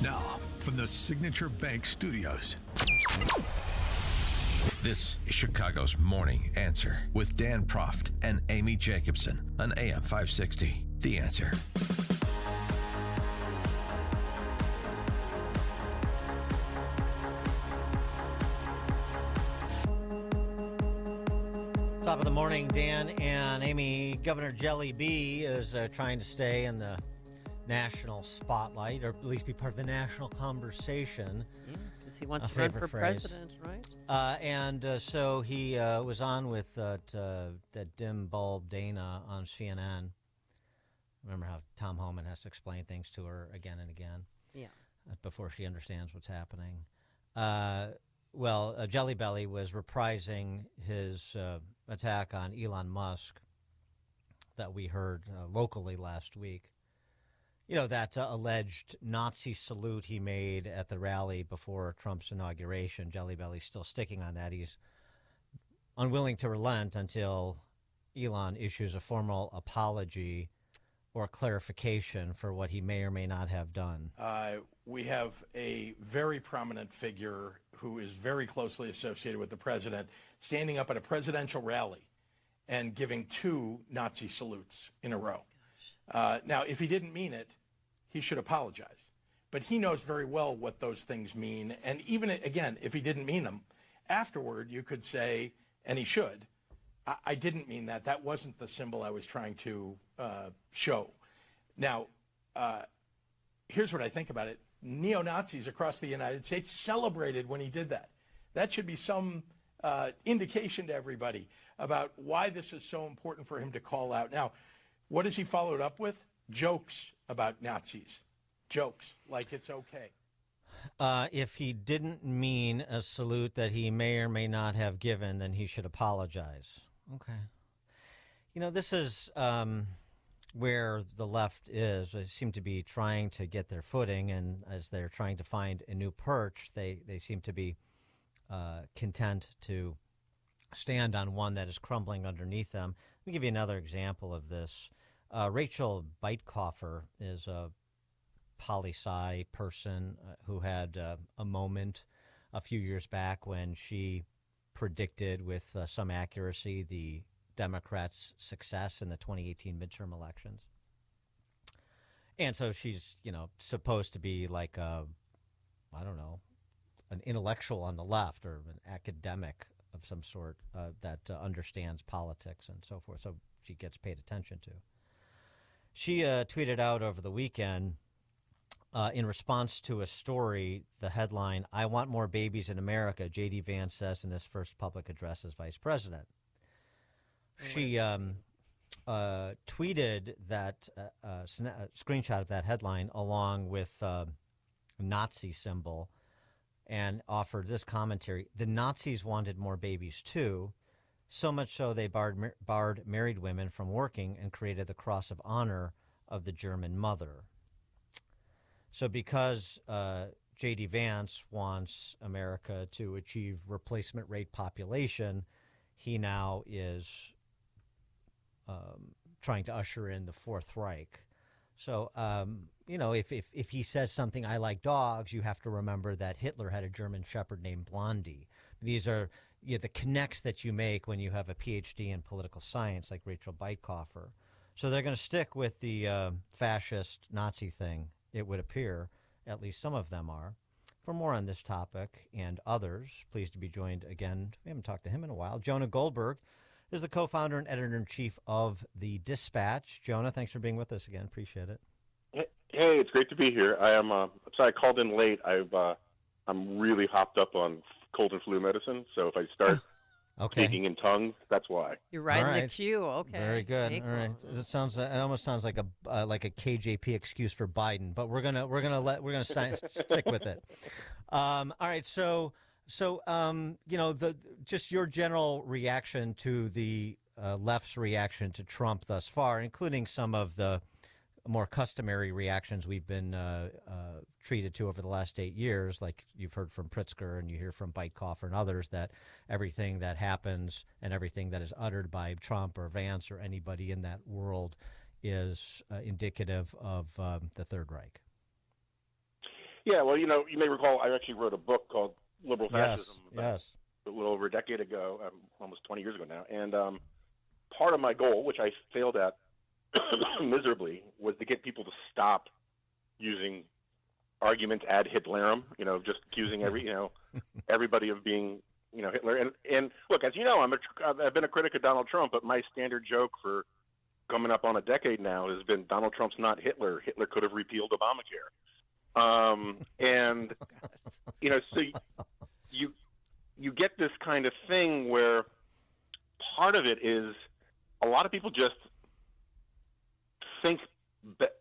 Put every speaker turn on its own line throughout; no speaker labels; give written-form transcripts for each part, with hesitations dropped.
Now, from the Signature Bank Studios.
This is Chicago's Morning Answer with Dan Proft and Amy Jacobson on AM 560. The Answer.
Top of the morning, Dan and Amy. Governor Jelly B is trying to stay in the national spotlight, or at least be part of the national conversation.
Because he wants to run for president, right?
So he was on with that dim bulb Dana on CNN. Remember how Tom Homan has to explain things to her again and again?
Yeah.
Before she understands what's happening. Jelly Belly was reprising his attack on Elon Musk that we heard locally last week. You know, that alleged Nazi salute he made at the rally before Trump's inauguration. Jelly Belly's still sticking on that. He's unwilling to relent until Elon issues a formal apology or clarification for what he may or may not have done.
We have a very prominent figure who is very closely associated with the president standing up at a presidential rally and giving 2 Nazi salutes in a row. Now, if he didn't mean it, he should apologize. But he knows very well what those things mean. And even, again, if he didn't mean them, afterward you could say, and he should, I didn't mean that. That wasn't the symbol I was trying to show. Now, here's what I think about it. Neo-Nazis across the United States celebrated when he did that. That should be some indication to everybody about why this is so important for him to call out. Now, what has he followed up with? Jokes about Nazis. Jokes, like it's okay.
If he didn't mean a salute that he may or may not have given, then he should apologize. Okay. You know, this is where the left is. They seem to be trying to get their footing, and as they're trying to find a new perch, they seem to be content to stand on one that is crumbling underneath them. Let me give you another example of this. Rachel Beitkoffer is a poli-sci person who had a moment a few years back when she predicted with some accuracy the Democrats' success in the 2018 midterm elections. And so she's, supposed to be like an intellectual on the left or an academic of some sort that understands politics and so forth. So she gets paid attention to. She tweeted out over the weekend in response to a story, the headline, "I want more babies in America," J.D. Vance says in his first public address as vice president. She tweeted that screenshot of that headline along with a Nazi symbol and offered this commentary. The Nazis wanted more babies too, so much so they barred married women from working and created the Cross of Honor of the German mother. So because J.D. Vance wants America to achieve replacement rate population, he now is trying to usher in the Fourth Reich. So, if he says something, "I like dogs," you have to remember that Hitler had a German Shepherd named Blondie. These are the connects that you make when you have a PhD in political science like Rachel Beitkoffer. So they're going to stick with the fascist Nazi thing, it would appear. At least some of them are. For more on this topic and others, pleased to be joined again. We haven't talked to him in a while. Jonah Goldberg is the co-founder and editor-in-chief of The Dispatch. Jonah, thanks for being with us again. Appreciate it.
Hey, it's great to be here. I'm sorry I called in late. I'm really hopped up on cold and flu medicine, so if I start speaking in tongues, that's why.
You're riding the queue. Okay.
Very good. All right. It almost sounds like a KJP excuse for Biden, but we're gonna stick with it. All right. So just your general reaction to the left's reaction to Trump thus far, including some of the more customary reactions we've been treated to over the last 8 years, like you've heard from Pritzker and you hear from Beitkoffer and others, that everything that happens and everything that is uttered by Trump or Vance or anybody in that world is indicative of the Third Reich.
Yeah, well, you may recall I actually wrote a book called Liberal Fascism
yes.
a little over a decade ago, almost 20 years ago now. And part of my goal, which I failed at miserably, was to get people to stop using arguments ad Hitlerum, just accusing everybody of being, Hitler. And look, as you know, I've been a critic of Donald Trump, but my standard joke for coming up on a decade now has been Donald Trump's not Hitler. Hitler could have repealed Obamacare. And so you get this kind of thing where part of it is a lot of people just think that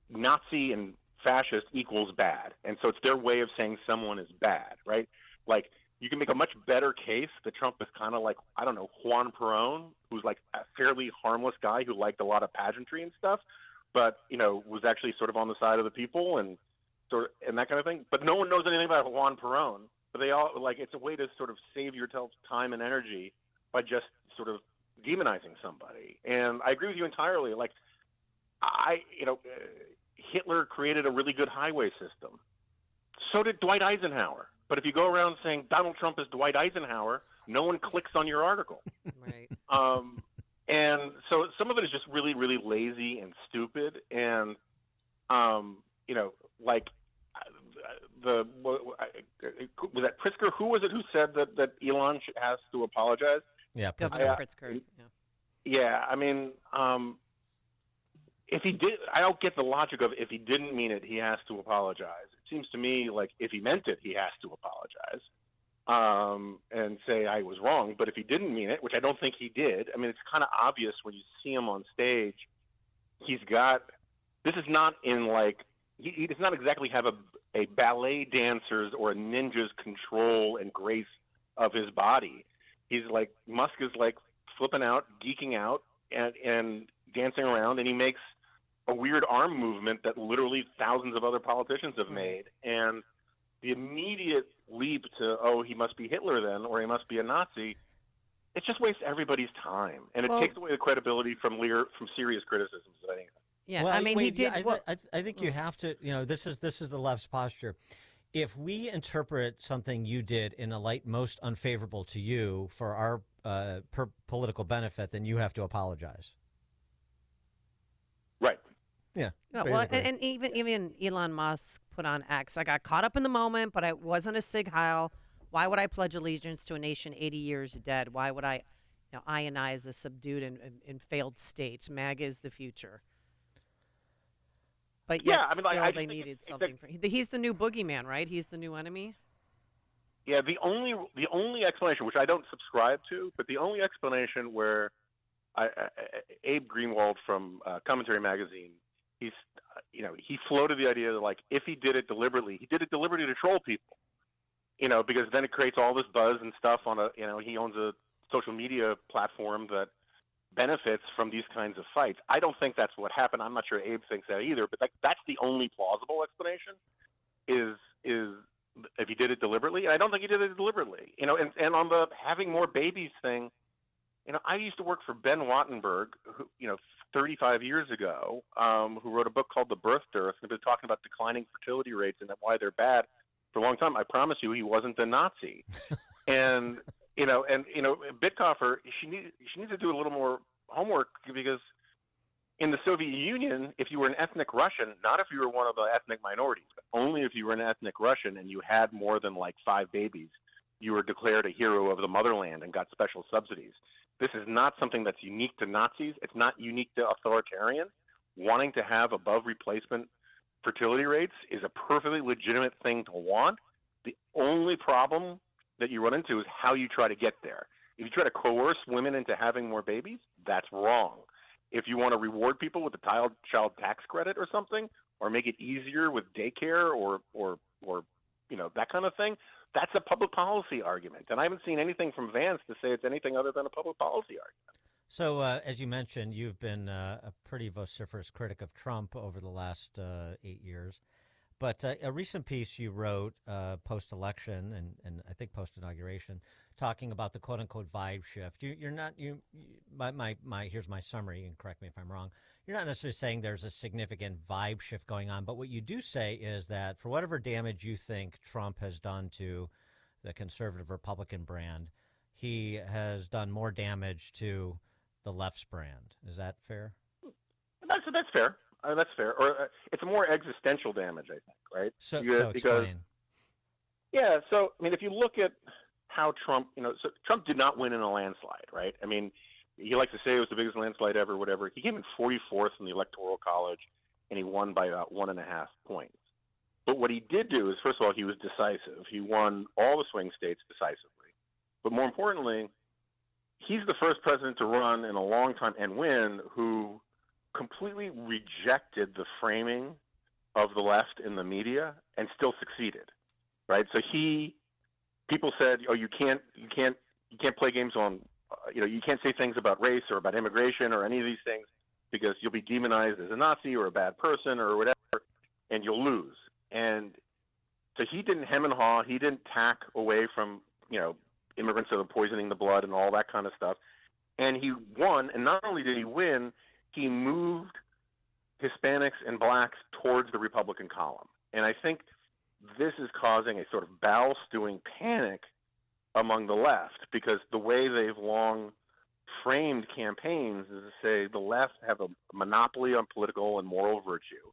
Nazi and fascist equals bad, and so it's their way of saying someone is bad, right? Like, you can make a much better case that Trump is kind of like, I don't know, Juan Perón, who's like a fairly harmless guy who liked a lot of pageantry and stuff, but was actually sort of on the side of the people and that kind of thing. But no one knows anything about Juan Perón. But they all it's a way to sort of save yourself time and energy by just sort of demonizing somebody. And I agree with you entirely. Like, Hitler created a really good highway system. So did Dwight Eisenhower. But if you go around saying Donald Trump is Dwight Eisenhower, no one clicks on your article.
Right.
And so some of it is just really, really lazy and stupid. And, was that Pritzker? Who was it who said that Elon has to apologize?
Yeah,
Governor Pritzker.
Yeah, I mean, if he did, I don't get the logic of if he didn't mean it, he has to apologize. It seems to me like if he meant it, he has to apologize and say I was wrong. But if he didn't mean it, which I don't think he did, I mean, it's kind of obvious when you see him on stage. This is not in like, he does not exactly have a ballet dancer's or a ninja's control and grace of his body. He's like, Musk is like flipping out, geeking out, and dancing around, and he makes a weird arm movement that literally thousands of other politicians have made. And the immediate leap to, he must be Hitler then, or he must be a Nazi, it just wastes everybody's time. And it takes away the credibility from serious criticisms of anything.
Yeah,
well,
he did.
I think you have to. This is the left's posture. If we interpret something you did in a light most unfavorable to you for our political benefit, then you have to apologize.
Right.
Yeah.
Well, and even Elon Musk put on X. I got caught up in the moment, but I wasn't a Sig Heil. Why would I pledge allegiance to a nation 80 years dead? Why would I, ionize a subdued and failed state? MAGA is the future. But yet, they needed something. He's the new boogeyman, right? He's the new enemy.
Yeah, the only explanation, which I don't subscribe to, but the only explanation where Abe Greenwald from Commentary Magazine, he floated the idea that like if he did it deliberately to troll people, because then it creates all this buzz and stuff on he owns a social media platform that benefits from these kinds of fights. I don't think that's what happened. I'm not sure Abe thinks that either, but that's the only plausible explanation is if he did it deliberately. And I don't think he did it deliberately. And on the having more babies thing, I used to work for Ben Wattenberg, who, 35 years ago, who wrote a book called The Birth Dearth, and been talking about declining fertility rates and why they're bad for a long time. I promise you, he wasn't a Nazi. And Bittkoffer, she needs to do a little more homework, because in the Soviet Union, if you were an ethnic Russian, not if you were one of the ethnic minorities, but only if you were an ethnic Russian and you had more than like 5 babies, you were declared a hero of the motherland and got special subsidies. This is not something that's unique to Nazis. It's not unique to authoritarians. Wanting to have above replacement fertility rates is a perfectly legitimate thing to want. The only problem that you run into is how you try to get there. If you try to coerce women into having more babies, that's wrong. If you want to reward people with a child tax credit or something, or make it easier with daycare or that kind of thing, that's a public policy argument. And I haven't seen anything from Vance to say it's anything other than a public policy argument.
So, as you mentioned, you've been a pretty vociferous critic of Trump over the last 8 years. But a recent piece you wrote post-election and I think post-inauguration, talking about the quote-unquote vibe shift. Here's my summary, and correct me if I'm wrong. you're not necessarily saying there's a significant vibe shift going on, but what you do say is that for whatever damage you think Trump has done to the conservative Republican brand, he has done more damage to the left's brand. Is that fair?
That's fair. That's fair. Or it's more existential damage, I think, right?
So
because,
explain.
Yeah. So I mean, if you look at how Trump, so Trump did not win in a landslide, right? I mean, he likes to say it was the biggest landslide ever, whatever. He came in 44th in the Electoral College, and he won by about 1.5 points. But what he did do is, first of all, he was decisive. He won all the swing states decisively. But more importantly, he's the first president to run in a long time and win who completely rejected the framing of the left in the media and still succeeded, right? So people said, oh, you can't play games on, you can't say things about race or about immigration or any of these things because you'll be demonized as a Nazi or a bad person or whatever, and you'll lose. And so he didn't hem and haw. He didn't tack away from, immigrants that are poisoning the blood and all that kind of stuff. And he won. And not only did he win, he moved Hispanics and blacks towards the Republican column. And I think this is causing a sort of bowel-stewing panic among the left because the way they've long framed campaigns is to say the left have a monopoly on political and moral virtue.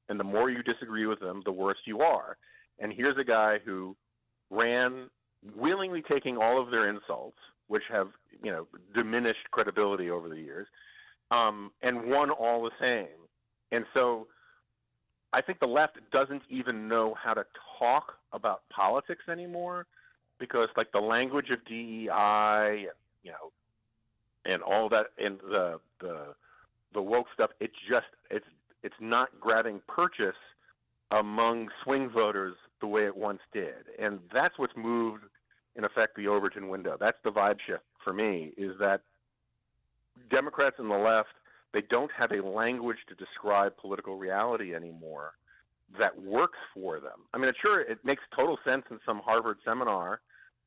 And the more you disagree with them, the worse you are. And here's a guy who ran willingly taking all of their insults, which have, diminished credibility over the years, and won all the same. And so I think the left doesn't even know how to talk about politics anymore because, like, the language of DEI, and all that, and the woke stuff, it's not grabbing purchase among swing voters the way it once did. And that's what's moved, in effect, the Overton window. That's the vibe shift for me, is that Democrats and the left, they don't have a language to describe political reality anymore that works for them. I mean, sure, it makes total sense in some Harvard seminar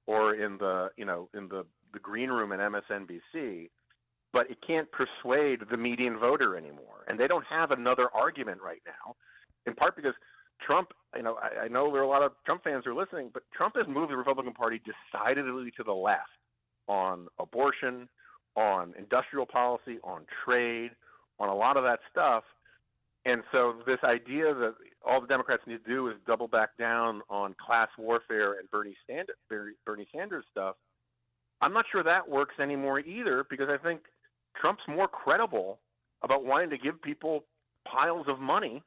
or in the green room at MSNBC, but it can't persuade the median voter anymore. And they don't have another argument right now, in part because Trump, I know there are a lot of Trump fans who are listening, but Trump has moved the Republican Party decidedly to the left on abortion, on industrial policy, on trade, on a lot of that stuff. And so this idea that all the Democrats need to do is double back down on class warfare and Bernie Sanders stuff, I'm not sure that works anymore either, because I think Trump's more credible about wanting to give people piles of money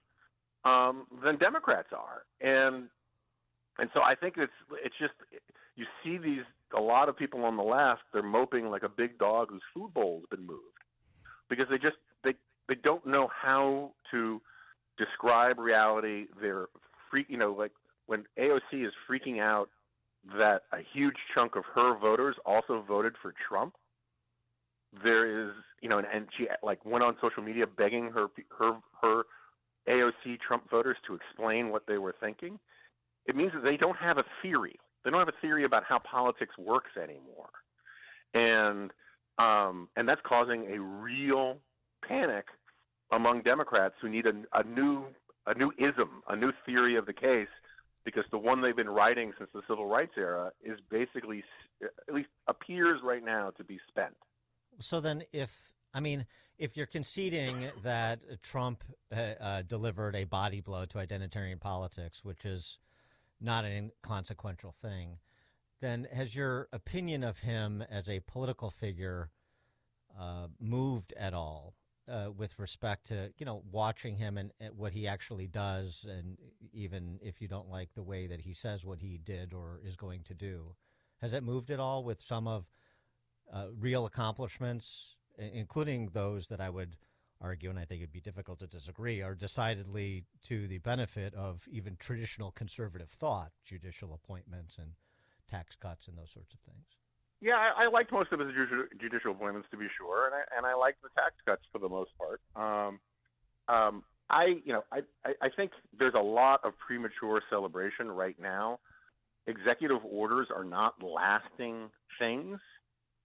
than Democrats are. And so I think it's just, you see a lot of people on the left, they're moping like a big dog whose food bowl's been moved, because they don't know how to describe reality. They're like when AOC is freaking out that a huge chunk of her voters also voted for Trump. There is, and she went on social media begging her AOC Trump voters to explain what they were thinking. It means that they don't have a theory. They don't have a theory about how politics works anymore, and that's causing a real panic among Democrats who need a new ism, a new theory of the case, because the one they've been writing since the civil rights era is basically, at least appears right now, to be spent. So then
if you're conceding that Trump delivered a body blow to identitarian politics, which is not an inconsequential thing, then has your opinion of him as a political figure moved at all with respect to, watching him and what he actually does, and even if you don't like the way that he says what he did or is going to do? Has it moved at all with some of real accomplishments, including those that I would argue, and I think it'd be difficult to disagree, are decidedly to the benefit of even traditional conservative thought, judicial appointments and tax cuts and those sorts of things?
Yeah, I liked most of his judicial appointments, to be sure, and I liked the tax cuts for the most part. I think there's a lot of premature celebration right now. Executive orders are not lasting things,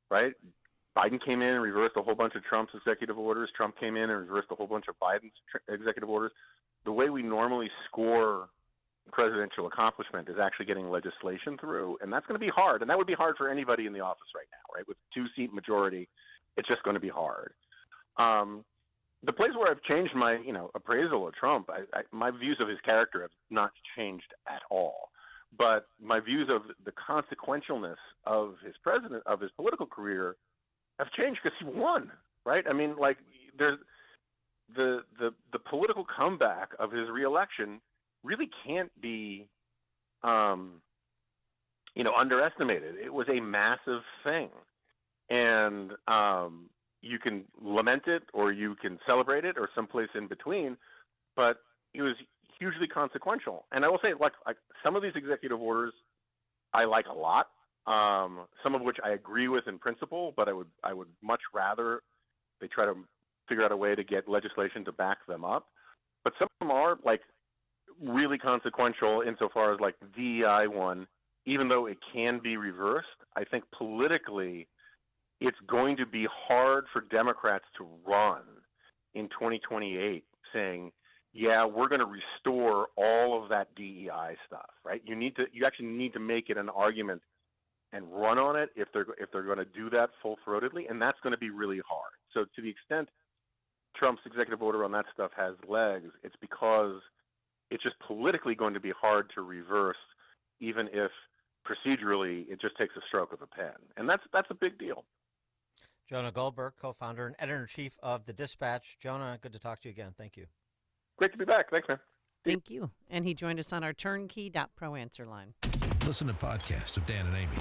right? Biden came in and reversed a whole bunch of Trump's executive orders. Trump came in and reversed a whole bunch of Biden's executive orders. The way we normally score presidential accomplishment is actually getting legislation through, and that's going to be hard. And that would be hard for anybody in the office right now, right? With 2-seat majority, it's just going to be hard. The place where I've changed my, appraisal of Trump, my views of his character have not changed at all. But my views of the consequentialness of his political career have changed because he won, right? I mean, like, there's the political comeback of his reelection really can't be, underestimated. It was a massive thing, and you can lament it or you can celebrate it or someplace in between, but it was hugely consequential. And I will say, like some of these executive orders, I like a lot. Some of which I agree with in principle, but I would much rather they try to figure out a way to get legislation to back them up. But some of them are like really consequential insofar as like the DEI one, even though it can be reversed. I think politically it's going to be hard for Democrats to run in 2028 saying, yeah, we're going to restore all of that DEI stuff, right? You actually need to make it an argument and run on it if they're going to do that full-throatedly, and that's going to be really hard. So to the extent Trump's executive order on that stuff has legs, it's because it's just politically going to be hard to reverse, even if procedurally it just takes a stroke of a pen, and that's a big deal.
Jonah Goldberg, co-founder and editor-in-chief of The Dispatch. Jonah, good to talk to you again. Thank you.
Great to be back. Thanks, man.
Thank you. And he joined us on our turnkey.pro answer line.
Listen to podcasts of Dan and Amy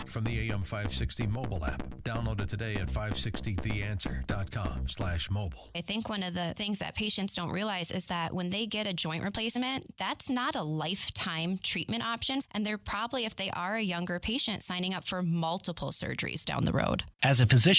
from the AM 560 mobile app. Download it today at 560theanswer.com/mobile.
I think one of the things that patients don't realize is that when they get a joint replacement, that's not a lifetime treatment option. And they're probably, if they are a younger patient, signing up for multiple surgeries down the road.
As a physician,